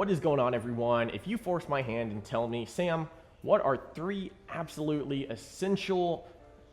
What is going on, everyone? If you force my hand and tell me, Sam, what are 3 absolutely essential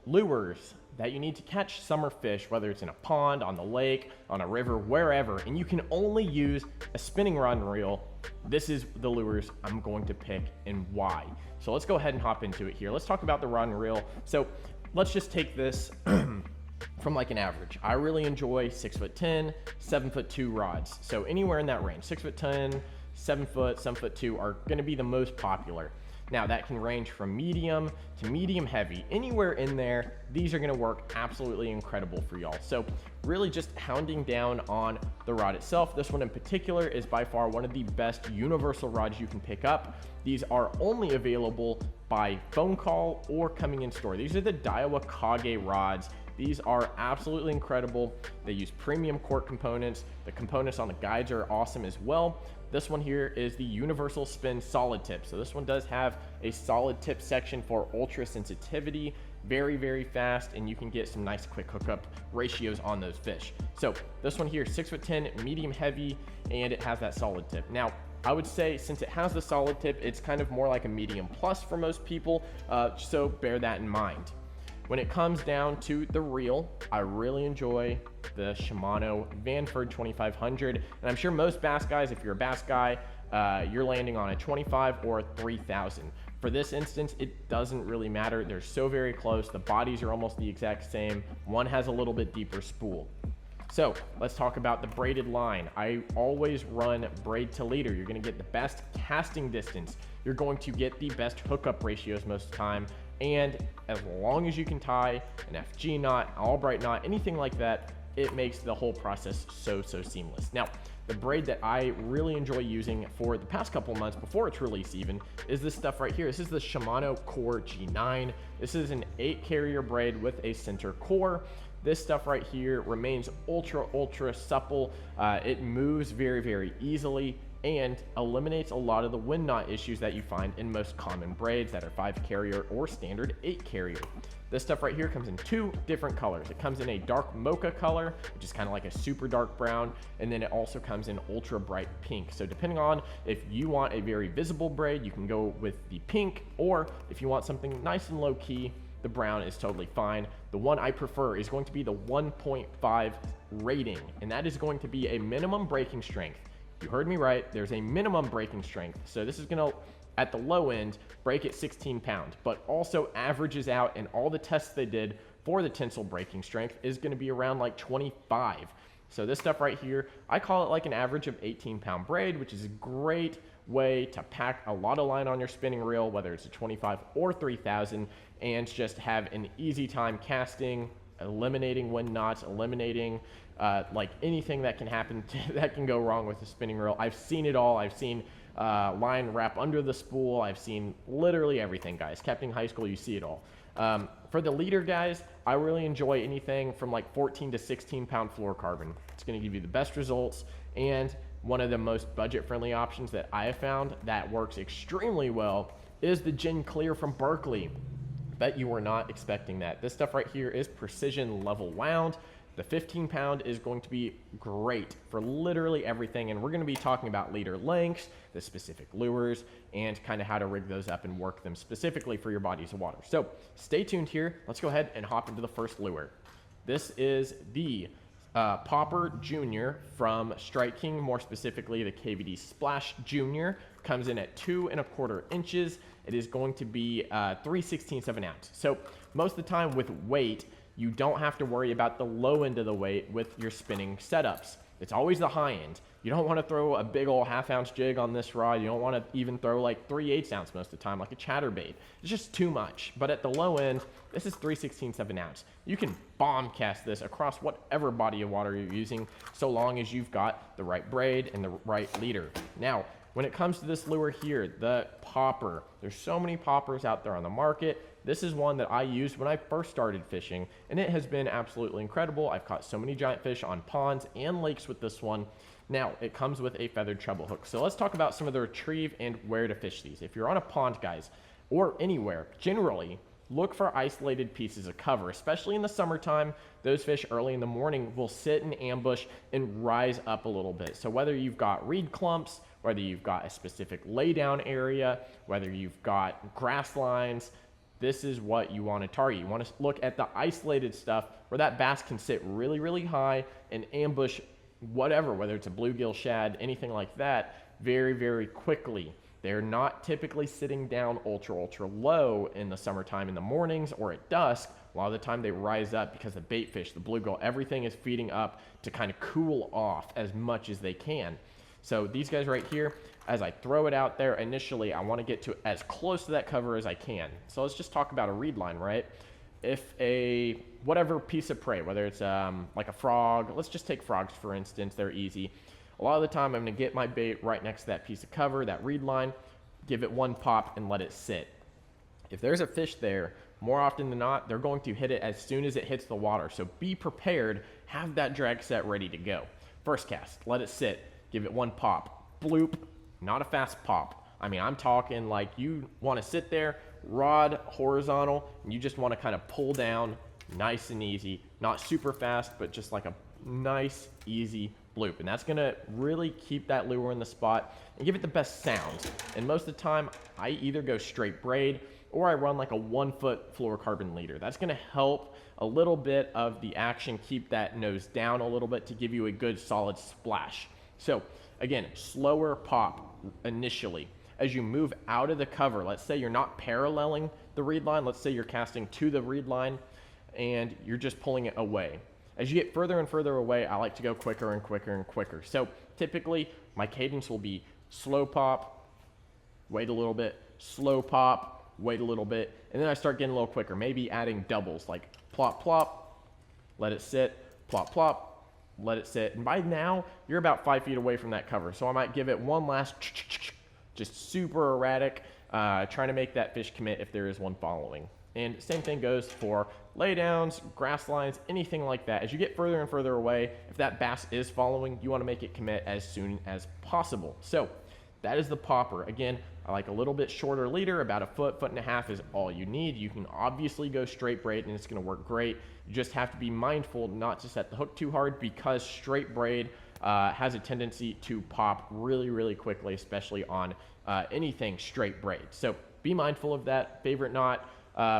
lures that you need to catch summer fish, whether it's in a pond, on the lake, on a river, wherever, and you can only use a spinning rod and reel, this is the lures I'm going to pick and why. So let's go ahead and hop into it here. Let's talk about the rod and reel. So let's just take this from like an average. I really enjoy 6'10", 7'2" rods. So anywhere in that range, 6'10", 7 foot, 7'2" are going to be the most popular. Now that can range from medium to medium heavy. Anywhere in there, these are going to work absolutely incredible for y'all. So really just hounding down on the rod itself. This one in particular is by far one of the best universal rods you can pick up. These are only available by phone call or coming in store. These are the Daiwa Kage Rods. These are absolutely incredible. They use premium cork components. The components on the guides are awesome as well. This one here is the Universal Spin Solid Tip. So this one does have a solid tip section for ultra sensitivity, very, very fast, and you can get some nice quick hookup ratios on those fish. So this one here, 6'10", medium heavy, and it has that solid tip. Now, I would say since it has the solid tip, it's kind of more like a medium plus for most people, so bear that in mind. When it comes down to the reel, I really enjoy the Shimano Vanford 2500, and I'm sure most bass guys, if you're a bass guy, you're landing on a 25 or a 3000. For this instance, it doesn't really matter. They're so very close. The bodies are almost the exact same. One has a little bit deeper spool. So let's talk about the braided line. I always run braid to leader. You're gonna get the best casting distance. You're going to get the best hookup ratios most of the time. And as long as you can tie an FG knot, Albright knot, anything like that, it makes the whole process so seamless. Now, the braid that I really enjoy using for the past couple months before its release even is this stuff right here. This is the Shimano Core G9. This is an 8 carrier braid with a center core. This stuff right here remains ultra supple. It moves very easily and eliminates a lot of the wind knot issues that you find in most common braids that are 5 carrier or standard 8 carrier. This stuff right here comes in 2 different colors. It comes in a dark mocha color, which is kind of like a super dark brown, and then it also comes in ultra bright pink. So depending on if you want a very visible braid, you can go with the pink, or if you want something nice and low key, the brown is totally fine. The one I prefer is going to be the 1.5 rating, and that is going to be a minimum breaking strength. You heard me right, there's a minimum breaking strength. So this is gonna, at the low end, break at 16 pounds, but also averages out, and all the tests they did for the tensile breaking strength is gonna be around like 25. So this stuff right here, I call it like an average of 18-pound braid, which is a great way to pack a lot of line on your spinning reel, whether it's a 25 or 3000, and just have an easy time casting, eliminating wind knots, eliminating like anything that can happen that can go wrong with the spinning reel. I've seen it all. I've seen line wrap under the spool. I've seen literally everything, guys. Captain High School, you see it all. For the leader, guys, I really enjoy anything from like 14 to 16 pound fluorocarbon. It's going to give you the best results, and one of the most budget-friendly options that I have found that works extremely well is the Gin Clear from Berkeley. Bet you were not expecting that. This stuff right here is precision level wound. The 15-pound is going to be great for literally everything, and we're going to be talking about leader lengths, the specific lures, and kind of how to rig those up and work them specifically for your bodies of water. So stay tuned here. Let's go ahead and hop into the first lure. This is the Popper Junior from Strike King, more specifically the KVD Splash Junior. Comes in at 2¼ inches. It is going to be 3/16 of an ounce. So most of the time with weight, you don't have to worry about the low end of the weight with your spinning setups. It's always the high end. You don't want to throw a big old ½ ounce jig on this rod. You don't want to even throw like 3/8 ounce most of the time, like a chatterbait. It's just too much. But at the low end, this is 3/16 of an ounce. You can bomb cast this across whatever body of water you're using, so long as you've got the right braid and the right leader. Now, when it comes to this lure here, the popper, there's so many poppers out there on the market. This is one that I used when I first started fishing, and it has been absolutely incredible. I've caught so many giant fish on ponds and lakes with this one. Now, it comes with a feathered treble hook. So let's talk about some of the retrieve and where to fish these. If you're on a pond, guys, or anywhere, generally, look for isolated pieces of cover, especially in the summertime. Those fish early in the morning will sit in ambush and rise up a little bit. So whether you've got reed clumps, whether you've got a specific laydown area, whether you've got grass lines, this is what you want to target. You want to look at the isolated stuff where that bass can sit really, really high and ambush whatever, whether it's a bluegill, shad, anything like that, very, very quickly. They're not typically sitting down ultra low in the summertime in the mornings or at dusk. A lot of the time they rise up because the bait fish, the bluegill, everything is feeding up to kind of cool off as much as they can. So these guys right here, as I throw it out there initially, I want to get to as close to that cover as I can. So let's just talk about a reed line, right? If a whatever piece of prey, whether it's like a frog, let's just take frogs for instance, they're easy. A lot of the time I'm going to get my bait right next to that piece of cover, that reed line, give it one pop and let it sit. If there's a fish there, more often than not, they're going to hit it as soon as it hits the water. So be prepared, have that drag set ready to go. First cast, let it sit, give it one pop, bloop, not a fast pop. I mean, I'm talking like you want to sit there, rod horizontal, and you just want to kind of pull down nice and easy, not super fast, but just like a nice, easy bloop. And that's going to really keep that lure in the spot and give it the best sound. And most of the time, I either go straight braid or I run like a 1 foot fluorocarbon leader. That's going to help a little bit of the action, keep that nose down a little bit to give you a good solid splash. So again, slower pop initially. As you move out of the cover, let's say you're not paralleling the reed line, let's say you're casting to the reed line and you're just pulling it away. As you get further and further away, I like to go quicker and quicker and quicker. So typically my cadence will be slow pop, wait a little bit, slow pop, wait a little bit, and then I start getting a little quicker, maybe adding doubles like plop, plop, let it sit, plop, plop, let it sit. And by now, you're about 5 feet away from that cover. So I might give it one last, just super erratic, trying to make that fish commit if there is one following. And same thing goes for laydowns, grass lines, anything like that. As you get further and further away, if that bass is following, you want to make it commit as soon as possible. So that is the popper. Again, I like a little bit shorter leader, about a foot, foot and a half is all you need. You can obviously go straight braid and it's going to work great. You just have to be mindful not to set the hook too hard because straight braid has a tendency to pop really, really quickly, especially on anything straight braid. So be mindful of that. Favorite knot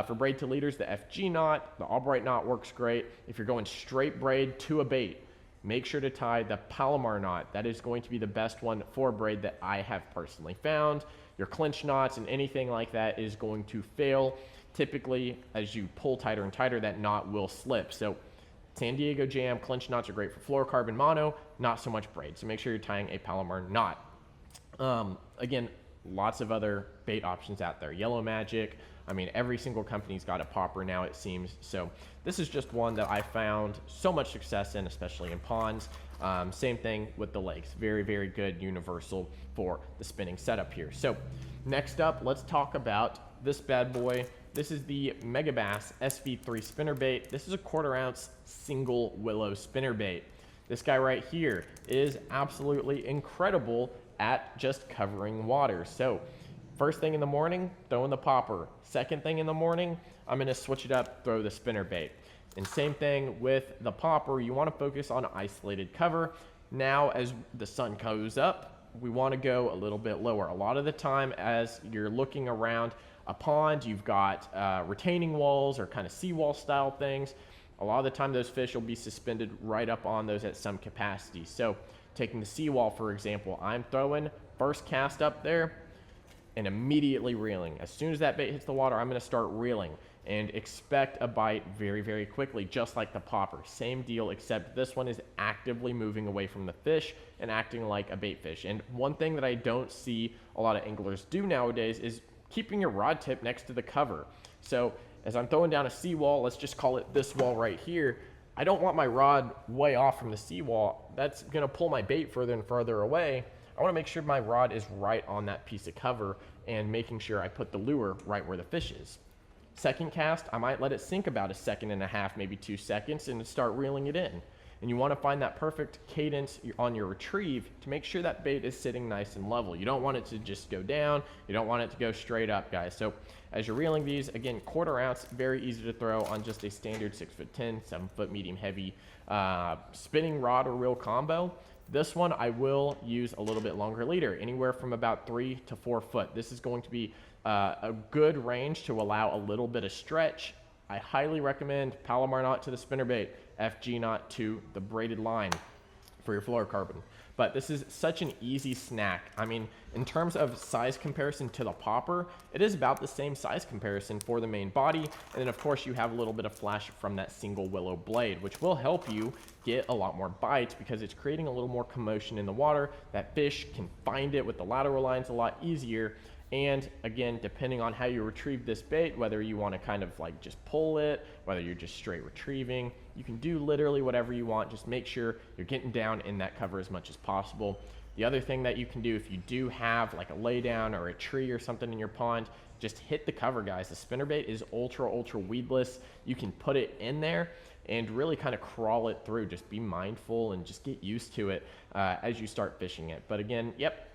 for braid to leaders, the FG knot, the Albright knot works great. If you're going straight braid to a bait, make sure to tie the Palomar knot. That is going to be the best one for braid that I have personally found. Your clinch knots and anything like that is going to fail. Typically, as you pull tighter and tighter, that knot will slip. So San Diego Jam clinch knots are great for fluorocarbon mono, not so much braid. So make sure you're tying a Palomar knot. Again, lots of other bait options out there. Yellow Magic. I mean, every single company's got a popper now, it seems. So this is just one that I found so much success in, especially in ponds. Same thing with the lakes. Very, very good universal for the spinning setup here. So next up, let's talk about this bad boy. This is the Megabass SV3 spinnerbait. This is a 1/4 ounce single willow spinnerbait. This guy right here is absolutely incredible at just covering water. So first thing in the morning, throw in the popper. Second thing in the morning, I'm going to switch it up, throw the spinnerbait. And same thing with the popper. You want to focus on isolated cover. Now, as the sun goes up, we want to go a little bit lower. A lot of the time, as you're looking around a pond, you've got retaining walls or kind of seawall style things. A lot of the time, those fish will be suspended right up on those at some capacity. So taking the seawall, for example, I'm throwing first cast up there and immediately reeling. As soon as that bait hits the water, I'm going to start reeling and expect a bite very, very quickly, just like the popper. Same deal, except this one is actively moving away from the fish and acting like a bait fish. And one thing that I don't see a lot of anglers do nowadays is keeping your rod tip next to the cover. So as I'm throwing down a seawall, let's just call it this wall right here, I don't want my rod way off from the seawall. That's going to pull my bait further and further away. I want to make sure my rod is right on that piece of cover and making sure I put the lure right where the fish is. Second cast, I might let it sink about 1.5 seconds, maybe 2 seconds, and start reeling it in. And you want to find that perfect cadence on your retrieve to make sure that bait is sitting nice and level. You don't want it to just go down. You don't want it to go straight up, guys. So as you're reeling these, again, 1/4 ounce, very easy to throw on just a standard 6'10", 7 foot medium heavy spinning rod or reel combo. This one, I will use a little bit longer leader, anywhere from about 3 to 4 foot. This is going to be a good range to allow a little bit of stretch. I highly recommend Palomar knot to the spinnerbait, FG knot to the braided line for your fluorocarbon. But this is such an easy snack. I mean, in terms of size comparison to the popper, it is about the same size comparison for the main body. And then of course you have a little bit of flash from that single willow blade, which will help you get a lot more bites because it's creating a little more commotion in the water. That fish can find it with the lateral lines a lot easier. And again, depending on how you retrieve this bait, whether you want to kind of like just pull it, whether you're just straight retrieving, you can do literally whatever you want. Just make sure you're getting down in that cover as much as possible. The other thing that you can do if you do have like a lay down or a tree or something in your pond, just hit the cover, guys. The spinnerbait is ultra weedless. You can put it in there and really kind of crawl it through. Just be mindful and just get used to it as you start fishing it. But again, yep,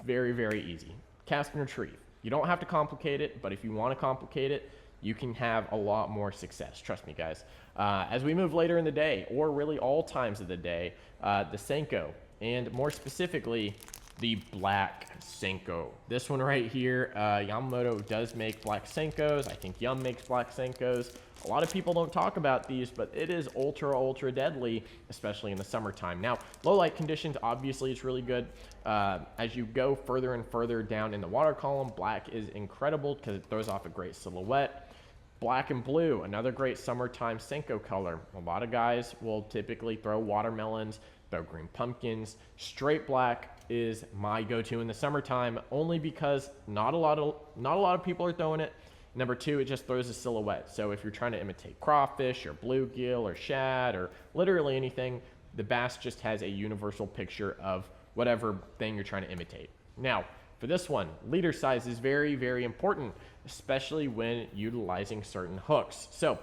very easy. Cast and retrieve. You don't have to complicate it, but if you want to complicate it, you can have a lot more success. Trust me, guys. As we move later in the day, or really all times of the day, the Senko, and more specifically, the black Senko. This one right here, Yamamoto does make black Senkos. I think Yum makes black Senkos. A lot of people don't talk about these, but it is ultra deadly, especially in the summertime. Now, low light conditions, obviously it's really good. As you go further and further down in the water column, black is incredible because it throws off a great silhouette. Black and blue, another great summertime Senko color. A lot of guys will typically throw watermelons, throw green pumpkins. Straight black is my go-to in the summertime, only because not a lot of people are throwing it. Number two, it just throws a silhouette. So if you're trying to imitate crawfish or bluegill or shad or literally anything, the bass just has a universal picture of whatever thing you're trying to imitate. Now, for this one, leader size is very important, especially when utilizing certain hooks. So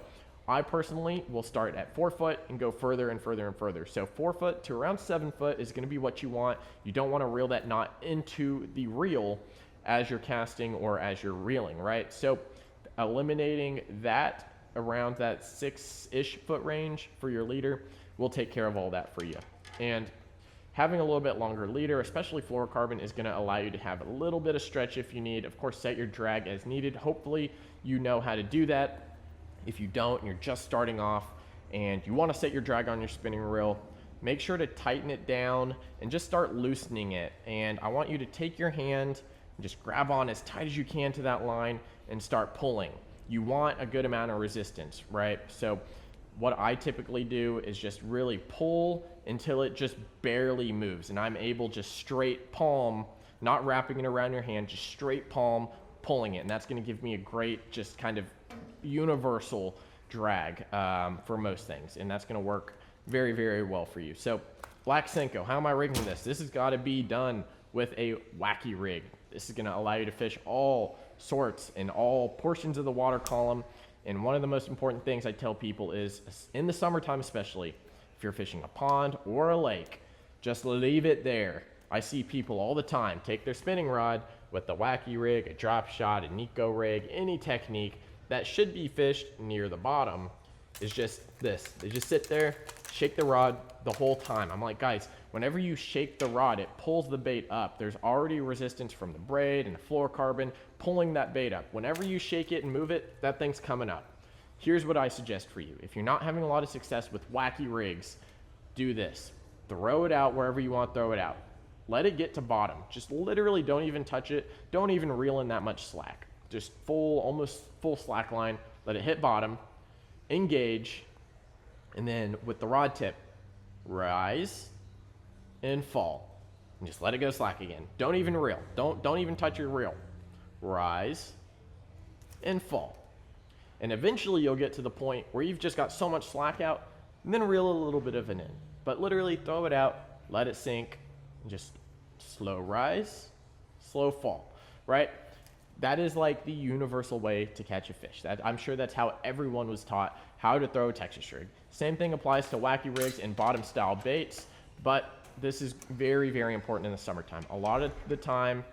I personally will start at 4 foot and go further and further. So 4 foot to around 7 foot is going to be what you want. You don't want to reel that knot into the reel as you're casting or as you're reeling, right? So eliminating that around that 6-ish foot range for your leader will take care of all that for you. And having a little bit longer leader, especially fluorocarbon, is going to allow you to have a little bit of stretch if you need. Of course, set your drag as needed. Hopefully you know how to do that. If you don't and you're just starting off and you want to set your drag on your spinning reel, make sure to tighten it down and just start loosening it. And I want you to take your hand and just grab on as tight as you can to that line and start pulling. You want a good amount of resistance, right? So what I typically do is just really pull until it just barely moves and I'm able just straight palm, not wrapping it around your hand, just straight palm pulling it. And that's going to give me a great just kind of universal drag for most things. And that's going to work very well for you. So black Senko, how am I rigging this? This has got to be done with a wacky rig. This is going to allow you to fish all sorts in all portions of the water column. And one of the most important things I tell people is, in the summertime especially, if you're fishing a pond or a lake, just leave it there. I see people all the time take their spinning rod with the wacky rig, a drop shot, a Nico rig, any technique that should be fished near the bottom is just this. They just sit there, shake the rod the whole time. I'm like, guys, whenever you shake the rod, it pulls the bait up. There's already resistance from the braid and the fluorocarbon pulling that bait up. Whenever you shake it and move it, that thing's coming up. Here's what I suggest for you. If you're not having a lot of success with wacky rigs, do this. Throw it out wherever you want to throw it out. Let it get to bottom. Just literally don't even touch it. Don't even reel in that much slack. Just almost full slack line. Let it hit bottom. Engage. And then with the rod tip, rise and fall. And just let it go slack again. Don't even reel. Don't even touch your reel. Rise and fall. And eventually you'll get to the point where you've just got so much slack out, and then reel a little bit of it in. But literally throw it out, let it sink, and just slow rise, slow fall, right? That is like the universal way to catch a fish. I'm sure that's how everyone was taught how to throw a Texas rig. Same thing applies to wacky rigs and bottom style baits, but this is very important in the summertime. A lot of the time,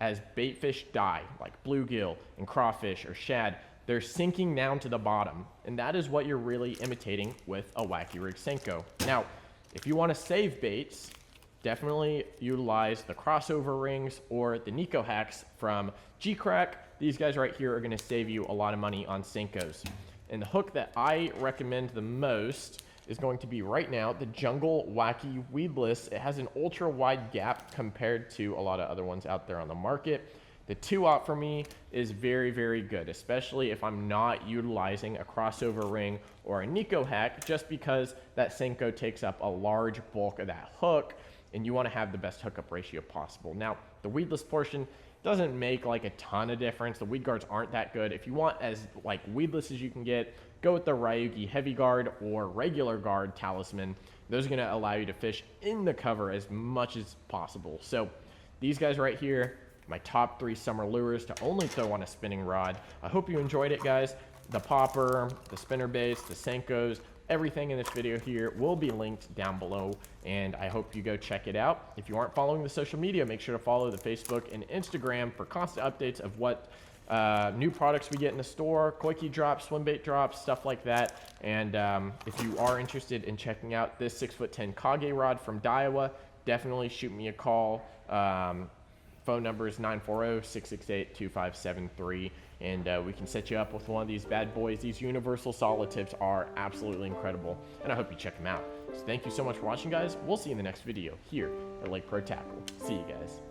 as bait fish die, like bluegill and crawfish or shad, they're sinking down to the bottom, and that is what you're really imitating with a wacky rig Senko. Now, if you want to save baits, definitely utilize the crossover rings or the Nico hacks from G-Crack. These guys right here are going to save you a lot of money on Senkos. And the hook that I recommend the most is going to be right now the Jungle Wacky Weedless. It has an ultra wide gap compared to a lot of other ones out there on the market. The 2-aught for me is very, very good, especially if I'm not utilizing a crossover ring or a Nico hack, just because that Senko takes up a large bulk of that hook and you want to have the best hookup ratio possible. Now, the weedless portion doesn't make like a ton of difference. The weed guards aren't that good. If you want as like weedless as you can get, go with the Ryugi Heavy Guard or regular guard talisman. Those are going to allow you to fish in the cover as much as possible. So these guys right here, my top 3 summer lures to only throw on a spinning rod. I hope you enjoyed it, guys. The popper, the spinner baits, the Senkos, everything in this video here will be linked down below, and I hope you go check it out. If you aren't following the social media, make sure to follow the Facebook and Instagram for constant updates of what new products we get in the store, quickie drops, swim bait drops, stuff like that. And if you are interested in checking out this 6'10" Kage rod from Daiwa, definitely shoot me a call. Phone number is 940-668-2573, and we can set you up with one of these bad boys. These universal solid tips are absolutely incredible, and I hope you check them out. So thank you so much for watching, guys. We'll see you in the next video here at Lake Pro Tackle. See you guys.